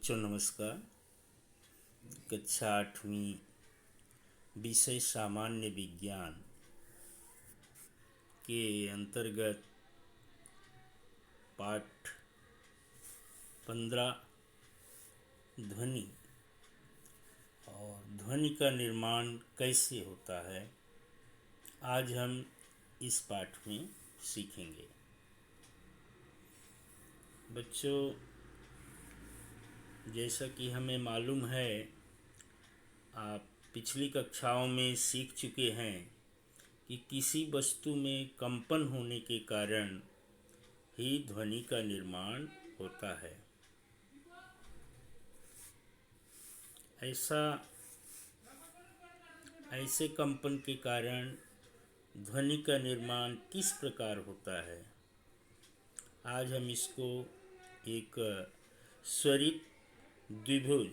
बच्चों नमस्कार। कक्षा 8वीं विषय सामान्य विज्ञान के अंतर्गत पाठ 15 ध्वनि और ध्वनि का निर्माण कैसे होता है, आज हम इस पाठ में सीखेंगे। बच्चों, जैसा कि हमें मालूम है, आप पिछली कक्षाओं में सीख चुके हैं कि किसी वस्तु में कंपन होने के कारण ही ध्वनि का निर्माण होता है। ऐसे कंपन के कारण ध्वनि का निर्माण किस प्रकार होता है, आज हम इसको एक स्वरित द्विभुज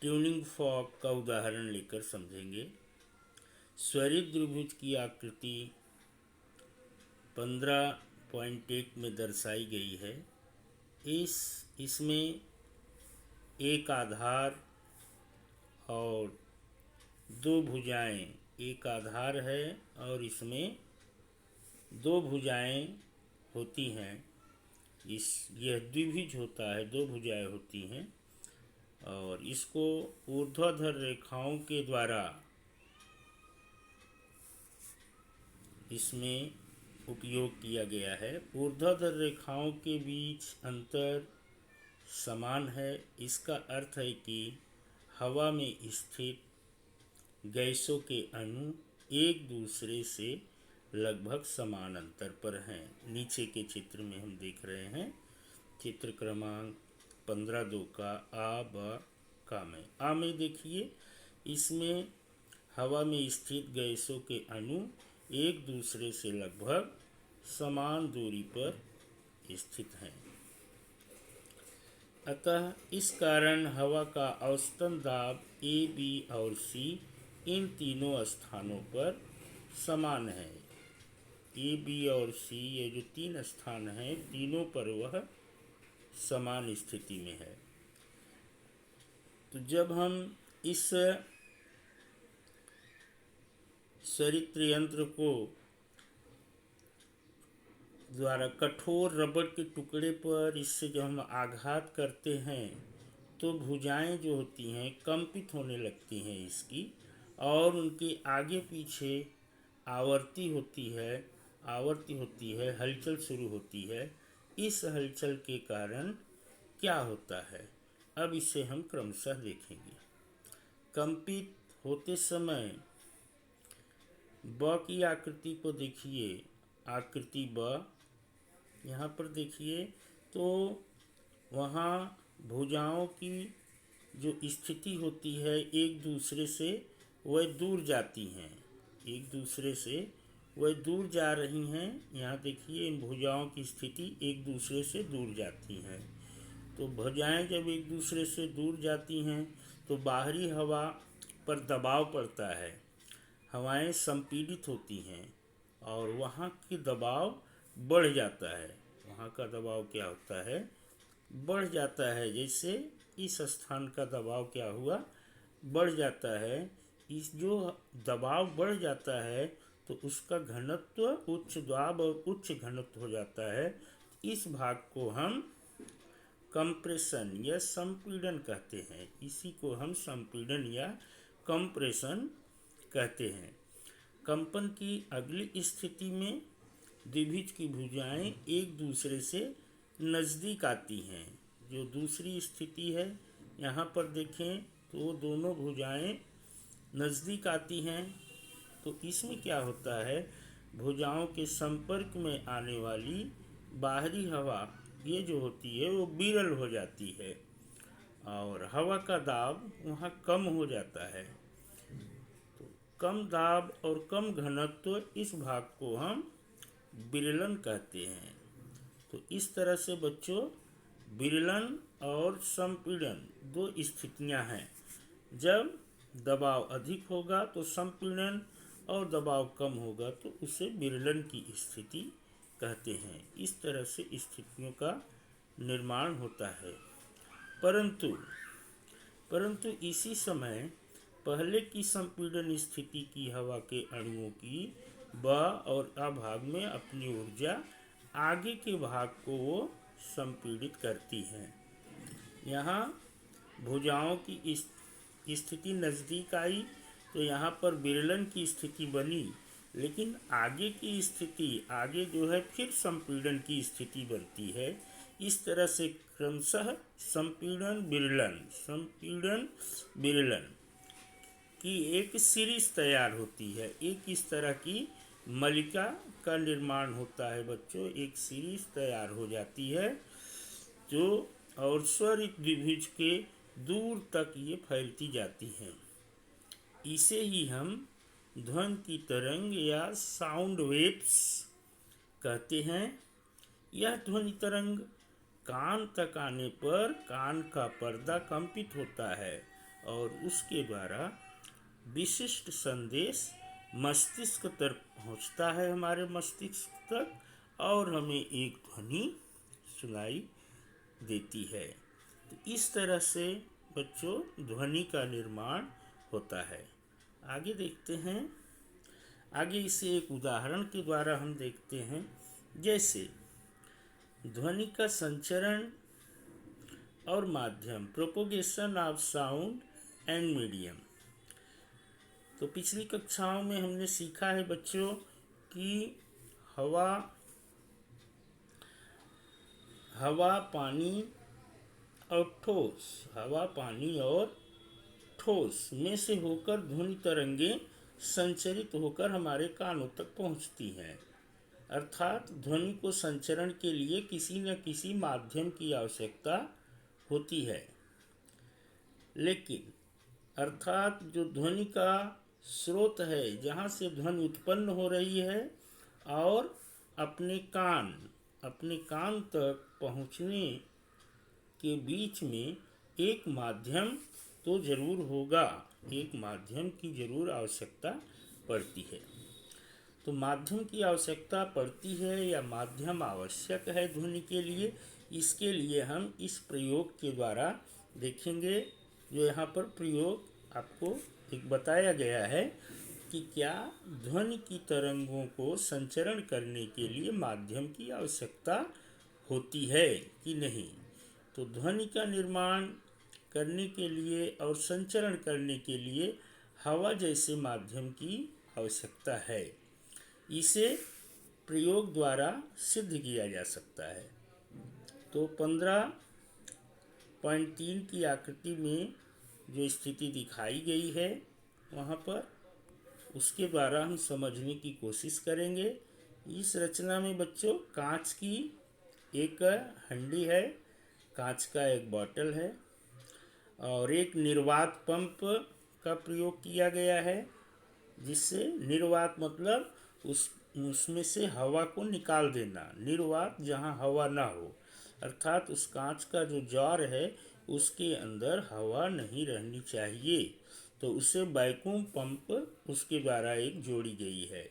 ट्यूनिंग फॉर्क का उदाहरण लेकर समझेंगे। स्वरित द्विभुज की आकृति 15.1 में दर्शाई गई है। इसमें एक आधार और दो भुजाएं, एक आधार है और इसमें दो भुजाएं होती हैं। यह द्विभुज होता है, दो भुजाएं होती हैं और इसको ऊर्ध्वाधर रेखाओं के द्वारा इसमें उपयोग किया गया है। ऊर्ध्वाधर रेखाओं के बीच अंतर समान है। इसका अर्थ है कि हवा में स्थित गैसों के अणु एक दूसरे से लगभग समान अंतर पर हैं। नीचे के चित्र में हम देख रहे हैं, चित्र क्रमांक 15.2 का आ ब का में। आ में देखिए, इसमें हवा में स्थित गैसों के अणु एक दूसरे से लगभग समान दूरी पर स्थित हैं। अतः इस कारण हवा का औसतन दाब ए, बी और सी इन तीनों स्थानों पर समान है। ए, बी और सी, ये जो तीन स्थान हैं, तीनों पर वह समान स्थिति में है। तो जब हम इस स्वरित्र यंत्र को द्वारा कठोर रबड़ के टुकड़े पर इससे जब हम आघात करते हैं तो भुजाएं जो होती हैं कंपित होने लगती हैं इसकी, और उनके आगे पीछे आवर्ती होती है, हलचल शुरू होती है। इस हलचल के कारण क्या होता है, अब इसे हम क्रमशः देखेंगे। कंपित होते समय ब की आकृति को देखिए, आकृति ब यहाँ पर देखिए, तो वहाँ भुजाओं की जो स्थिति होती है एक दूसरे से वह दूर जाती हैं, एक दूसरे से वह दूर जा रही हैं। यहाँ देखिए, इन भुजाओं की स्थिति एक दूसरे से दूर जाती हैं। तो भुजाएं जब एक दूसरे से दूर जाती हैं तो बाहरी हवा पर दबाव पड़ता है, हवाएं संपीड़ित होती हैं और वहाँ की दबाव बढ़ जाता है। वहाँ का दबाव क्या होता है, बढ़ जाता है। जैसे इस स्थान का दबाव क्या हुआ, बढ़ जाता है। इस जो दबाव बढ़ जाता है तो उसका घनत्व उच्च दाब और उच्च घनत्व हो जाता है। इस भाग को हम कंप्रेशन या संपीड़न कहते हैं। इसी को हम संपीड़न या कंप्रेशन कहते हैं। कंपन की अगली स्थिति में द्विभुज की भुजाएं एक दूसरे से नज़दीक आती हैं। जो दूसरी स्थिति है, यहाँ पर देखें तो दोनों भुजाएं नज़दीक आती हैं। तो इसमें क्या होता है, भुजाओं के संपर्क में आने वाली बाहरी हवा ये जो होती है वो विरल हो जाती है और हवा का दाब वहाँ कम हो जाता है। तो कम दाब और कम घनत्व, इस भाग को हम विरलन कहते हैं। तो इस तरह से बच्चों, विरलन और संपीड़न दो स्थितियां हैं। जब दबाव अधिक होगा तो संपीड़न और दबाव कम होगा तो उसे विरलन की स्थिति कहते हैं। इस तरह से स्थितियों का निर्माण होता है। परंतु परंतु इसी समय पहले की संपीड़न स्थिति की हवा के अणुओं की ब और अ भाग में अपनी ऊर्जा आगे के भाग को वो संपीड़ित करती हैं। यहाँ भुजाओं की स्थिति नज़दीक आई तो यहाँ पर विरलन की स्थिति बनी, लेकिन आगे की स्थिति आगे जो है फिर संपीड़न की स्थिति बनती है। इस तरह से क्रमशः संपीड़न विरलन की एक सीरीज तैयार होती है। एक इस तरह की मलिका का निर्माण होता है बच्चों, एक सीरीज तैयार हो जाती है जो और स्वरित द्विभुज के दूर तक ये फैलती जाती हैं। इसे ही हम ध्वनि की तरंग या साउंड वेव्स कहते हैं। यह ध्वनि तरंग कान तक आने पर कान का पर्दा कंपित होता है और उसके द्वारा विशिष्ट संदेश मस्तिष्क तक पहुंचता है, हमारे मस्तिष्क तक, और हमें एक ध्वनि सुनाई देती है। तो इस तरह से बच्चों ध्वनि का निर्माण होता है। आगे देखते हैं, आगे इसे एक उदाहरण के द्वारा हम देखते हैं। जैसे ध्वनि का संचरण और माध्यम, propagation of sound and medium. तो पिछली कक्षाओं में हमने सीखा है बच्चों कि हवा पानी और ठोस में से होकर ध्वनि तरंगें संचरित होकर हमारे कानों तक पहुंचती हैं। अर्थात ध्वनि को संचरण के लिए किसी न किसी माध्यम की आवश्यकता होती है। लेकिन अर्थात जो ध्वनि का स्रोत है, जहाँ से ध्वनि उत्पन्न हो रही है, और अपने कान तक पहुँचने के बीच में एक माध्यम तो जरूर होगा, एक माध्यम की जरूर आवश्यकता पड़ती है। तो माध्यम की आवश्यकता पड़ती है या माध्यम आवश्यक है ध्वनि के लिए, इसके लिए हम इस प्रयोग के द्वारा देखेंगे। जो यहाँ पर प्रयोग आपको एक बताया गया है कि क्या ध्वनि की तरंगों को संचरण करने के लिए माध्यम की आवश्यकता होती है कि नहीं। तो ध्वनि का निर्माण करने के लिए और संचरण करने के लिए हवा जैसे माध्यम की आवश्यकता है। इसे प्रयोग द्वारा सिद्ध किया जा सकता है। तो 15.3 की आकृति में जो स्थिति दिखाई गई है वहाँ पर, उसके द्वारा हम समझने की कोशिश करेंगे। इस रचना में बच्चों कांच की एक हंडी है, कांच का एक बॉटल है और एक निर्वात पंप का प्रयोग किया गया है, जिससे निर्वात मतलब उसमें से हवा को निकाल देना। निर्वात जहाँ हवा ना हो, अर्थात उस कांच का जो जार है उसके अंदर हवा नहीं रहनी चाहिए, तो उसे वैक्यूम पंप उसके द्वारा एक जोड़ी गई है।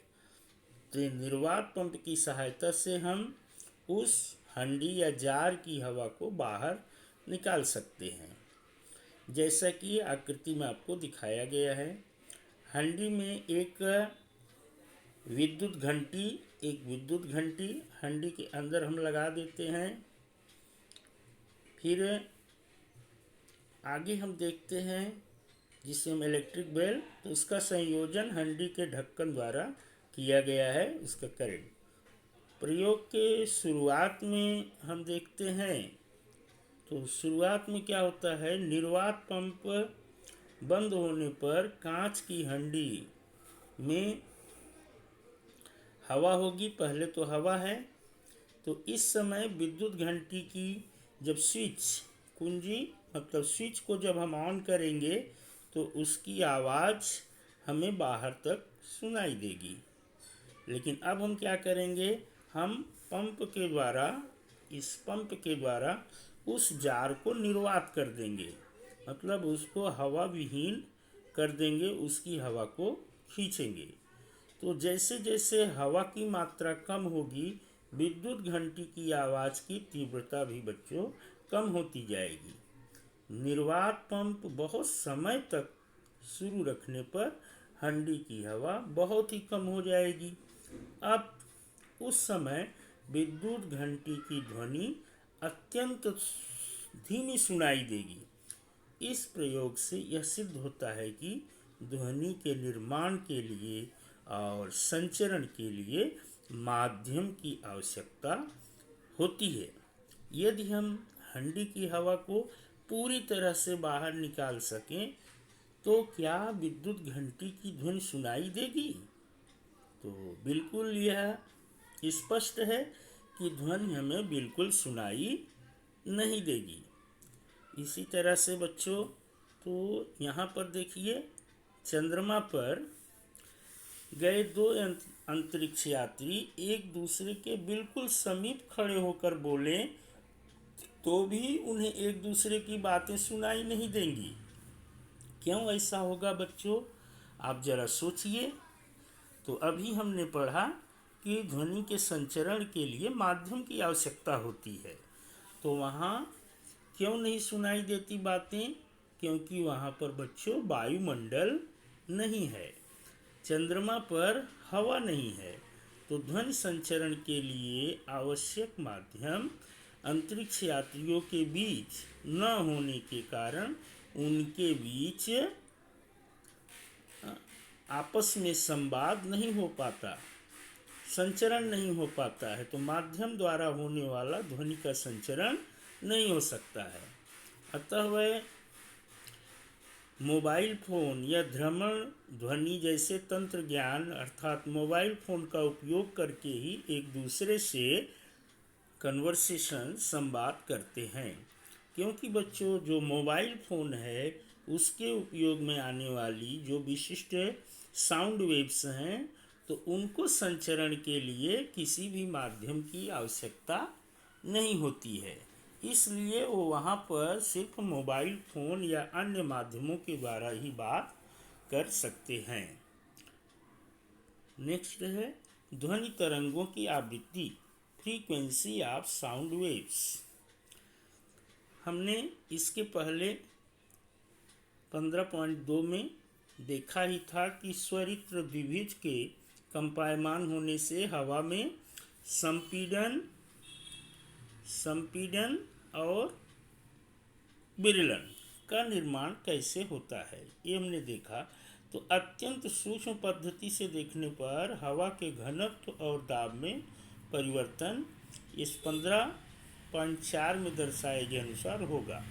तो निर्वात पंप की सहायता से हम उस हंडी या जार की हवा को बाहर निकाल सकते हैं, जैसा कि आकृति में आपको दिखाया गया है। हंडी में एक विद्युत घंटी हंडी के अंदर हम लगा देते हैं। फिर आगे हम देखते हैं जिसे हम इलेक्ट्रिक बेल, तो उसका संयोजन हंडी के ढक्कन द्वारा किया गया है, उसका करंट। प्रयोग के शुरुआत में हम देखते हैं, तो शुरुआत में क्या होता है, निर्वात पंप बंद होने पर कांच की हंडी में हवा होगी। पहले तो हवा है, तो इस समय विद्युत घंटी की जब स्विच को जब हम ऑन करेंगे तो उसकी आवाज़ हमें बाहर तक सुनाई देगी। लेकिन अब हम क्या करेंगे, हम इस पंप के द्वारा उस जार को निर्वात कर देंगे, मतलब उसको हवा विहीन कर देंगे, उसकी हवा को खींचेंगे। तो जैसे जैसे हवा की मात्रा कम होगी, विद्युत घंटी की आवाज़ की तीव्रता भी बच्चों कम होती जाएगी। निर्वात पंप बहुत समय तक शुरू रखने पर हंडी की हवा बहुत ही कम हो जाएगी। अब उस समय विद्युत घंटी की ध्वनि अत्यंत धीमी सुनाई देगी। इस प्रयोग से यह सिद्ध होता है कि ध्वनि के निर्माण के लिए और संचरण के लिए माध्यम की आवश्यकता होती है। यदि हम हंडी की हवा को पूरी तरह से बाहर निकाल सकें तो क्या विद्युत घंटी की ध्वनि सुनाई देगी? तो बिल्कुल यह स्पष्ट है कि ध्वनि हमें बिल्कुल सुनाई नहीं देगी। इसी तरह से बच्चों, तो यहाँ पर देखिए, चंद्रमा पर गए दो अंतरिक्ष यात्री एक दूसरे के बिल्कुल समीप खड़े होकर बोले तो भी उन्हें एक दूसरे की बातें सुनाई नहीं देंगी। क्यों ऐसा होगा बच्चों? आप जरा सोचिए। तो अभी हमने पढ़ा कि ध्वनि के संचरण के लिए माध्यम की आवश्यकता होती है। तो वहाँ क्यों नहीं सुनाई देती बातें? क्योंकि वहाँ पर बच्चों वायुमंडल नहीं है, चंद्रमा पर हवा नहीं है। तो ध्वनि संचरण के लिए आवश्यक माध्यम अंतरिक्ष यात्रियों के बीच न होने के कारण उनके बीच आपस में संवाद नहीं हो पाता, संचरण नहीं हो पाता है। तो माध्यम द्वारा होने वाला ध्वनि का संचरण नहीं हो सकता है। अतः वह मोबाइल फोन या भ्रमण ध्वनि जैसे तंत्र ज्ञान अर्थात मोबाइल फोन का उपयोग करके ही एक दूसरे से कन्वर्सेशन संवाद करते हैं। क्योंकि बच्चों जो मोबाइल फ़ोन है उसके उपयोग में आने वाली जो विशिष्ट साउंड वेव्स हैं तो उनको संचरण के लिए किसी भी माध्यम की आवश्यकता नहीं होती है। इसलिए वो वहाँ पर सिर्फ मोबाइल फ़ोन या अन्य माध्यमों के द्वारा ही बात कर सकते हैं। नेक्स्ट है ध्वनि तरंगों की आवृत्ति, फ्रीक्वेंसी ऑफ साउंड वेव्स। हमने इसके पहले 15.2 में देखा ही था कि स्वरित्र द्विभुज के कंपायमान होने से हवा में संपीड़न और विरलन का निर्माण कैसे होता है, ये हमने देखा। तो अत्यंत सूक्ष्म पद्धति से देखने पर हवा के घनत्व और दाब में परिवर्तन इस 15.4 में दर्शाए गए अनुसार होगा।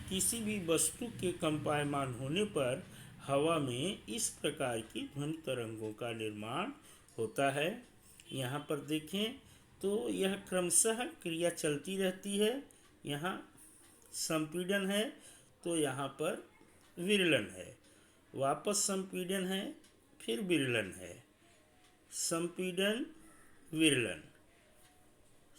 किसी भी वस्तु के कंपायमान होने पर हवा में इस प्रकार की ध्वनि तरंगों का निर्माण होता है। यहाँ पर देखें तो यह क्रमशः क्रिया चलती रहती है। यहाँ संपीड़न है तो यहाँ पर विरलन है, वापस संपीड़न है, फिर विरलन है, संपीड़न विरलन,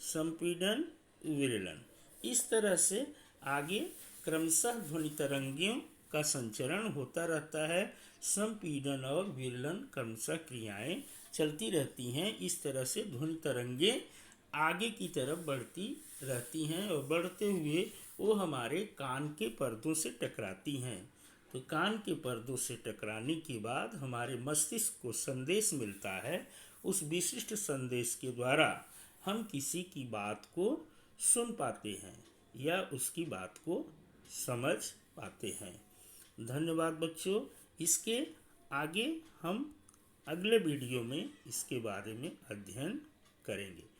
संपीड़न विरलन। इस तरह से आगे क्रमशः ध्वनि तरंगों का संचरण होता रहता है। संपीड़न और विरलन क्रमशः क्रियाएं चलती रहती हैं। इस तरह से ध्वनि तरंगें आगे की तरफ बढ़ती रहती हैं और बढ़ते हुए वो हमारे कान के पर्दों से टकराती हैं। तो कान के पर्दों से टकराने के बाद हमारे मस्तिष्क को संदेश मिलता है। उस विशिष्ट संदेश के द्वारा हम किसी की बात को सुन पाते हैं या उसकी बात को समझ पाते हैं। धन्यवाद बच्चों। इसके आगे हम अगले वीडियो में इसके बारे में अध्ययन करेंगे।